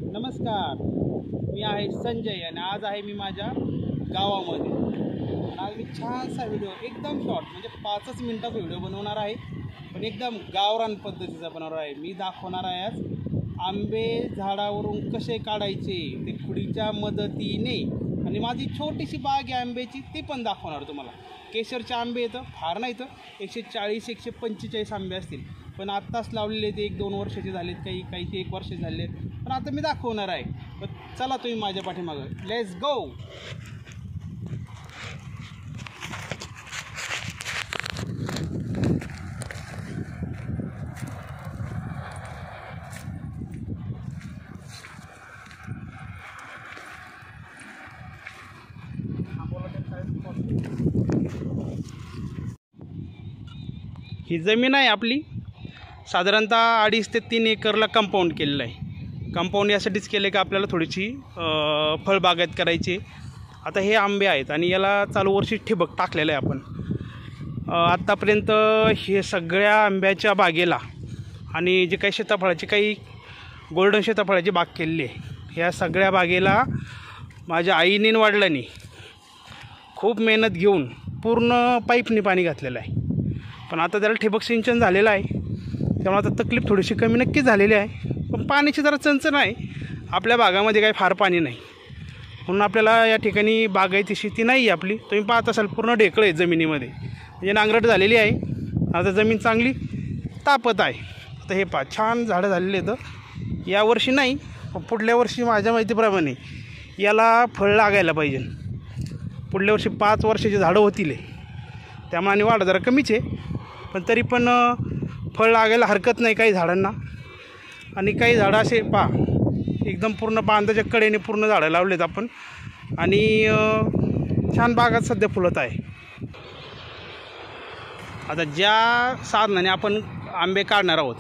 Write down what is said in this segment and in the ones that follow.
नमस्कार, मी आहे संजय आणि आज आहे मी माझ्या गावामध्ये. आणि आज मी छानसा व्हिडिओ एकदम शॉर्ट म्हणजे 5च मिनिटाचा व्हिडिओ बनवणार आहे, पण एकदम गावरान पद्धतीचा बनवणार आहे. मी दाखवणार आहे आज आंबे झाडावरून कसे काढायचे ते खुडीच्या मदतीने. आणि माझी छोटीशी बाग आहे आंब्याची, ती पण दाखवणार तुम्हाला. केशरचे आंबे येतं फार नाही, तर 140-145 आंबे असतील, पण आत्ताच लावलेले ते 1-2 वर्षाचे झालेत, काही ते 1 वर्ष झाले. पण आता मी दाखवणार आहे. पण चला तुम्ही माझ्या पाठीमागं, लेट्स गो. ही जमीन आहे आपली, साधारणतः 2.5 ते 3 एकरला कंपाऊंड केलेलं आहे. कंपाऊंड यासाठीच केलं की आपल्याला थोडीशी फळबागायत करायची. आता हे आंबे आहेत आणि याला चालू वर्षी ठिबक टाकलेलं आहे आपण. आत्तापर्यंत हे सगळ्या आंब्याच्या बागेला आणि जे काही सीताफळाची काही गोल्डन सीताफळाची बाग केलेली आहे, ह्या सगळ्या बागेला माझ्या आईने वडिलांनी खूप मेहनत घेऊन पूर्ण पाईपने पाणी घातलेलं आहे. पण आता त्याला ठिबक सिंचन झालेलं आहे, त्यामुळे आता तकलीफ थोडीशी कमी नक्कीच झालेली आहे. पण पाण्याची जरा चणचण आहे, आपल्या भागामध्ये काही फार पाणी नाही, म्हणून आपल्याला या ठिकाणी बागायती शेती नाही आहे आपली. तुम्ही पाहत असाल पूर्ण ढेकळं आहे जमिनीमध्ये, म्हणजे नांगरट झालेली आहे. आता जमीन चांगली तापत आहे. आता हे छान झाडं झालेली आहेत. यावर्षी नाही, पण पुढल्या वर्षी माझ्या माहितीप्रमाणे याला फळ लागायला पाहिजे. पुढल्या वर्षी 5 वर्षाची झाडं होतील, त्यामुळे वाढ जरा कमीच आहे, पण तरी पण फळ लागायला हरकत नाही काही झाडांना. आणि काही झाडं असे एकदम पूर्ण बांधाच्या कडेने पूर्ण झाडं लावलेत आपण, आणि छान बागात सध्या फुलत आहे. आता ज्या साधनाने आपण आंबे काढणार आहोत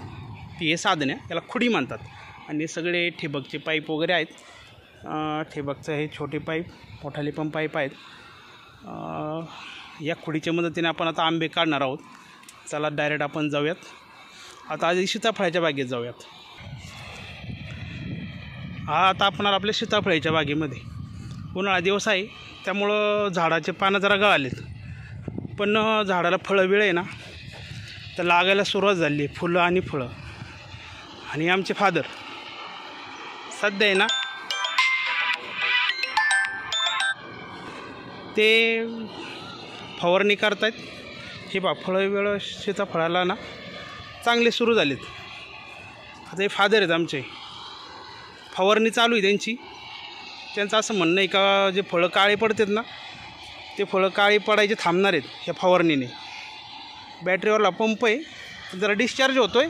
ती हे साधने, याला खुडी म्हणतात. आणि हे सगळे ठिबकचे पाईप वगैरे आहेत. ठिबकचं हे छोटे पाईप, मोठाले पण पाईप आहेत. या खुडीच्या मदतीने आपण आता आंबे काढणार आहोत. चला डायरेक्ट आपण जाऊयात. आता आधी सीताफळाच्या बागेत जाऊयात. आता आपण आपल्या सीताफळाच्या बागेमध्ये उन्हाळा दिवस आहे, त्यामुळं झाडाचे पानं जरा गळालेत, पण झाडाला फळं वेळ आहे ना, तर लागायला सुरुवात झाली आहे, फुलं आणि फळं. आणि आमचे फादर सध्या आहे ना, ते फवारणी करतायत. हे फळं वेळ सीताफळाला ना चांगले सुरू झालेत. आता हे फादर आहेत आमचे, फवारणी चालू आहे त्यांची. त्यांचं असं म्हणणं आहे का जे फळं काळे पडतात ना, ते फळं काळे पडायचे थांबणार आहेत ह्या फवारणीने. बॅटरीवरला पंप आहे, जरा डिस्चार्ज होतो आहे,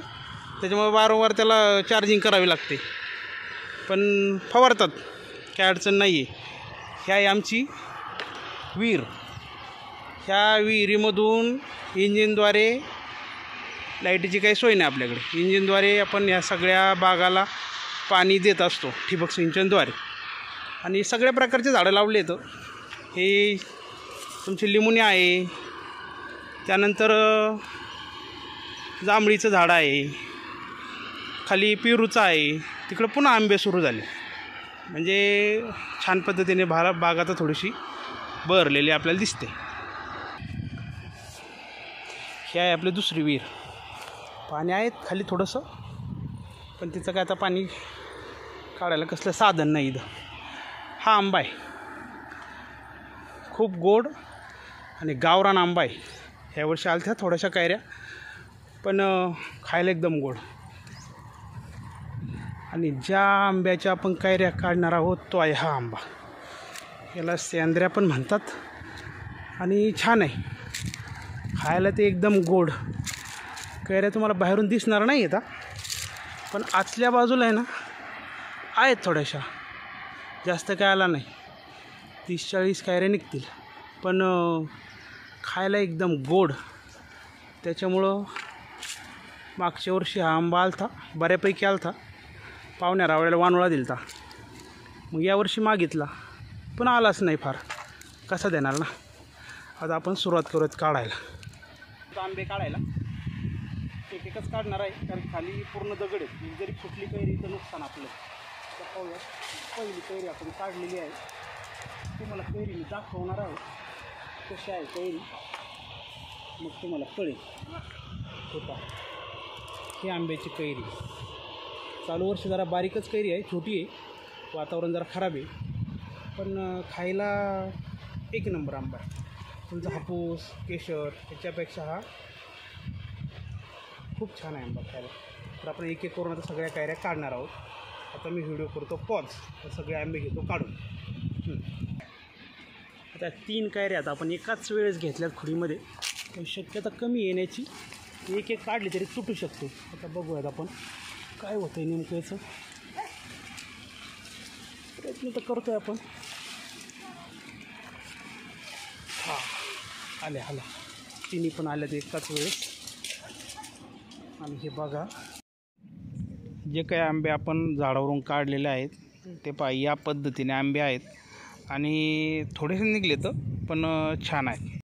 त्याच्यामुळे वारंवार त्याला चार्जिंग करावी लागते, पण फवारतात, काय अडचण नाही आहे. ह्या आहे आमची विहीर. ह्या विहिरीमधून इंजिनद्वारे, लाईटीची काही सोय नाही आपल्याकडे, इंजिनद्वारे आपण या सगळ्या बागाला पाणी देत असतो ठिबक सिंचनद्वारे. आणि सगळ्या प्रकारचे झाडं लावले आहेत. हे तुमची लिमुनी आहे, त्यानंतर जांभळीचं झाड आहे, खाली पेरूचं आहे, तिकडं पुन्हा आंबे सुरू झाले. म्हणजे छान पद्धतीने बाग आता थोडीशी बहरलेली आपल्याला दिसते. हे आहे आपली दुसरी विहीर. पाणी आहेत खाली थोडंसं, पण तिचं काय आता पाणी काढायला कसलं साधन नाही इथं. हा आंबा आहे, खूप गोड आणि गावरान आंबा आहे. ह्या वर्षी आल्या थोड्याशा कैऱ्या, पण खायला एकदम गोड. आणि ज्या आंब्याच्या आपण कैऱ्या काढणार आहोत तो आहे हा आंबा. याला सेंद्र्या पण म्हणतात, आणि छान आहे खायला, ते एकदम गोड. कैऱ्या तुम्हाला बाहेरून दिसणार नाही येता, पण आतल्या बाजूला आहे ना आहेत थोड्याशा, जास्त काय आला नाही, 30-40 कैऱ्या निघतील, पण खायला एकदम गोड. त्याच्यामुळं मागच्या वर्षी हा आंबा आलता, बऱ्यापैकी आलता, पाहुण्या रावळ्याला वानोळा दिलता. मग यावर्षी मागितला, पण आलाच नाही फार, कसा देणार ना. आता आपण सुरुवात करूयात काढायला. आंबे काढायला एक एकच काढणार आहे, कारण खाली पूर्ण दगड आहेत. जरी फुटली कैरी तर नुकसान आपलं. पाहूया पहिली कैरी आपण काढलेली आहे. तुम्हाला कैरी मी दाखवणार आहे कशी आहे कैरी, मग तुम्हाला कळेल. होता ही आंब्याची कैरी. चालू वर्षी जरा बारीकच कैरी आहे, छोटी आहे, वातावरण जरा खराब आहे, पण खायला एक नंबर आंबा आहे. तुमचा हापूस केशर ह्याच्यापेक्षा हा खूप छान आहे आंबा खायला. तर आपण एक एक करून आता सगळ्या कैऱ्या काढणार आहोत. आता मी व्हिडिओ करतो पॉज, तर सगळे आंबे घेतो काढून. आता 3 कैऱ्या आता आपण एकाच वेळेस घेतल्यात खुडीमध्ये, पण शक्यता कमी येण्याची. एक एक काढली तरी तुटू शकतो. आता बघूयात आपण काय होतं आहे नेमकं याचं. प्रयत्न तर करतो आहे आपण. हां आल्या तिन्ही पण आल्यात एकाच वेळेस. आणि हे बघा जे काही आंबे आपण झाडावरून काढलेले आहेत ते पहा या पद्धतीने आंबे आहेत. आणि थोडेसे निघले तर पण छान आहेत.